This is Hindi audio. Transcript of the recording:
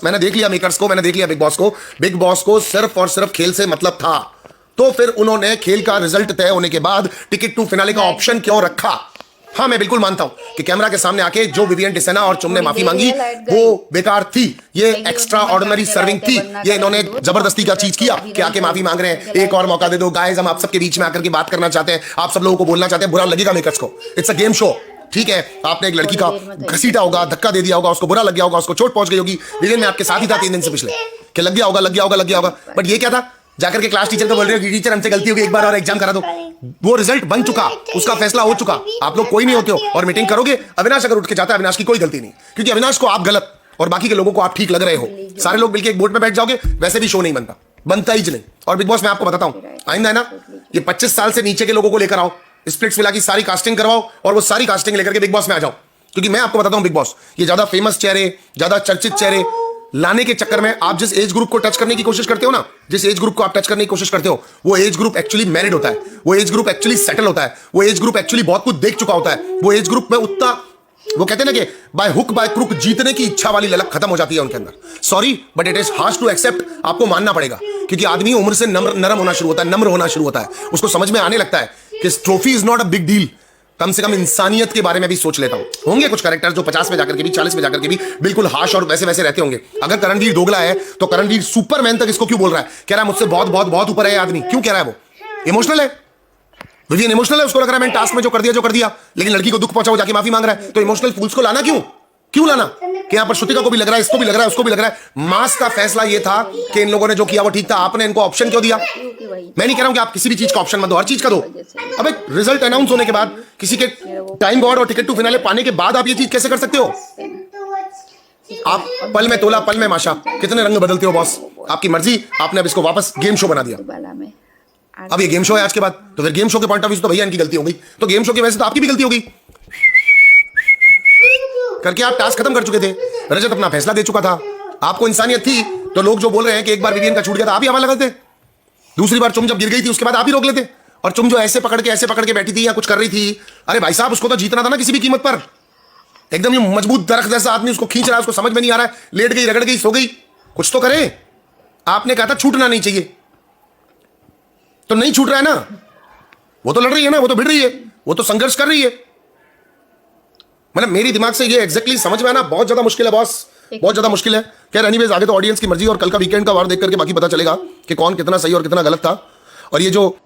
मैंने देख लिया मेकर्स को, मैंने देख लिया बिग बॉस को। बिग बॉस को सिर्फ और सिर्फ खेल से मतलब था, तो फिर उन्होंने खेल का रिजल्ट तय होने के बाद टिकट टू फिनाले का ऑप्शन क्यों रखा? हाँ, मैं बिल्कुल मानता हूं कि कैमरा के सामने आके जो विवियन डिसेना और चुम ने माफी मांगी वो बेकार थी, ये एक्स्ट्रा ऑर्डिनरी सर्विंग थी। ये इन्होंने जबरदस्ती का चीज किया कि आके माफी मांग रहे हैं, एक और मौका दे दो गाइस, हम आप सबके बीच में आकर के बात करना चाहते हैं, आप सब लोगों को बोलना चाहते हैं, बुरा लगेगा मेकर्स को, इट्स अ गेम शो। ठीक है, आपने एक लड़की का घसीटा होगा, धक्का दे दिया होगा, उसको बुरा लग गया होगा, उसको चोट पहुंच गई होगी। विवियन में आपके साथ ही था 3 दिन से पिछले, कि लग गया होगा, लग गया होगा, लग गया होगा। बट ये क्या था, जाकर के क्लास टीचर को बोल रहे हो कि टीचर हमसे गलती हो गई, एक बार और एग्जाम करा दो। वो रिजल्ट बन चुका, उसका फैसला हो चुका, आप लोग कोई नहीं होते हो और मीटिंग करोगे। अविनाश अगर उठ के जाता है, अविनाश की कोई गलती नहीं, क्योंकि अविनाश को आप गलत और बाकी के लोगों को आप ठीक लग रहे हो। सारे लोग मिलकर एक बोट में बैठ जाओगे, वैसे भी शो नहीं बनता ही नहीं। और बिग बॉस में आपको बताता हूं, आइंदा है ना, ये 25 साल से नीचे के लोगों को लेकर आओ, स्प्लिट्स मिला की सारी कास्टिंग करवाओ और वो सारी कास्टिंग लेकर के बिग बॉस में आ जाओ। क्योंकि मैं आपको बताता हूं, बिग बॉस ये ज्यादा फेमस चेहरे, ज्यादा चर्चित चेहरे लाने के चक्कर में आप जिस एज ग्रुप को टच करने की कोशिश करते हो ना, जिस एज ग्रुप को आप टच करने की कोशिश करते हो, वो एज ग्रुप एक्चुअली मैरिड होता है, वो एज ग्रुप एक्चुअली सेटल होता है, वो एज ग्रुप एक्चुअली बहुत कुछ देख चुका होता है। वो एज ग्रुप में उतना, वो कहते हैं ना कि बाय हुक बाय क्रुक जीतने की इच्छा वाली ललक खत्म हो जाती है उनके अंदर। Sorry but it is harsh to accept, आपको मानना पड़ेगा, क्योंकि आदमी उम्र से नरम होना शुरू होता है, नम्र होना शुरू होता है, उसको समझ में आने लगता है कि trophy is not a big deal. कम से कम इंसानियत के बारे में भी सोच लेता हूं। होंगे कुछ कैरेक्टर जो 50 में जाकर के भी, 40 में जाकर के भी बिल्कुल हाश और वैसे वैसे रहते होंगे। अगर करणवीर दोगला है तो करणवीर सुपरमैन तक इसको क्यों बोल रहा है, कह रहा है मुझसे बहुत बहुत बहुत ऊपर है ये आदमी, क्यों कह रहा है? वो इमोशनल है, विवियन इमोशनल है, उसको लग रहा है मैंने टास्क में जो कर दिया, लेकिन लड़की को दुख पहुंचा, वो जाके माफी मांग रहा है। तो इमोशनल फूल्स को लाना क्यों लाना? कि यहां पर श्रुतिका को भी लग रहा है, इसको भी लग रहा है, उसको भी लग रहा है। मास का फैसला ये था कि इन लोगों ने जो किया वो ठीक था, आपने इनको ऑप्शन क्यों दिया? मैं नहीं कह रहा हूं कि आप किसी भी चीज का ऑप्शन मत दो, हर चीज का दो। अब एक रिजल्ट अनाउंस होने के बाद, किसी के टाइम गॉड और टिकट टू फिनाले पाने के बाद आप ये चीज कैसे कर सकते हो? आप पल में तोला पल में माशा, कितने रंग बदलते हो बॉस, आपकी मर्जी। आपने अब इसको वापस गेम शो बना दिया। अब ये गेम शो है आज के बाद, तो फिर गेम शो के पॉइंट ऑफ व्यू तो भैया इनकी गलती हो गई, तो गेम शो की वजह से तो आपकी भी गलती हो गई, करके आप टास्क खत्म कर चुके थे। रजत अपना फैसला दे चुका था, आपको इंसानियत थी, तो लोग जो बोल रहे हैं कि एक बार विवियन का छूट गया था, आप ही हवा लगाते। दूसरी बार चुम जब गिर गई थी उसके बाद आप ही रोक लेते। और चुम जो ऐसे पकड़ के बैठी थी या कुछ कर रही थी, अरे भाई साहब उसको तो जीतना था ना किसी भी कीमत पर। एकदम ये मजबूत दरख्त जैसा आदमी उसको खींच रहा है, उसको समझ में नहीं आ रहा है, लेट गई, रगड़ गई, सो गई, कुछ तो करे। आपने कहा था छूटना नहीं चाहिए, तो नहीं छूट रहा है ना, वो तो लड़ रही है ना, वो तो भिड़ रही है, वो तो संघर्ष कर रही है। मतलब मेरी दिमाग से ये एग्जैक्टली समझ में आना बहुत ज्यादा मुश्किल है बॉस, बहुत ज्यादा मुश्किल है। खैर एनीवेज, आगे तो ऑडियंस की मर्जी और कल का वीकेंड का वार देख करके बाकी पता चलेगा कि कौन कितना सही और कितना गलत था। और ये जो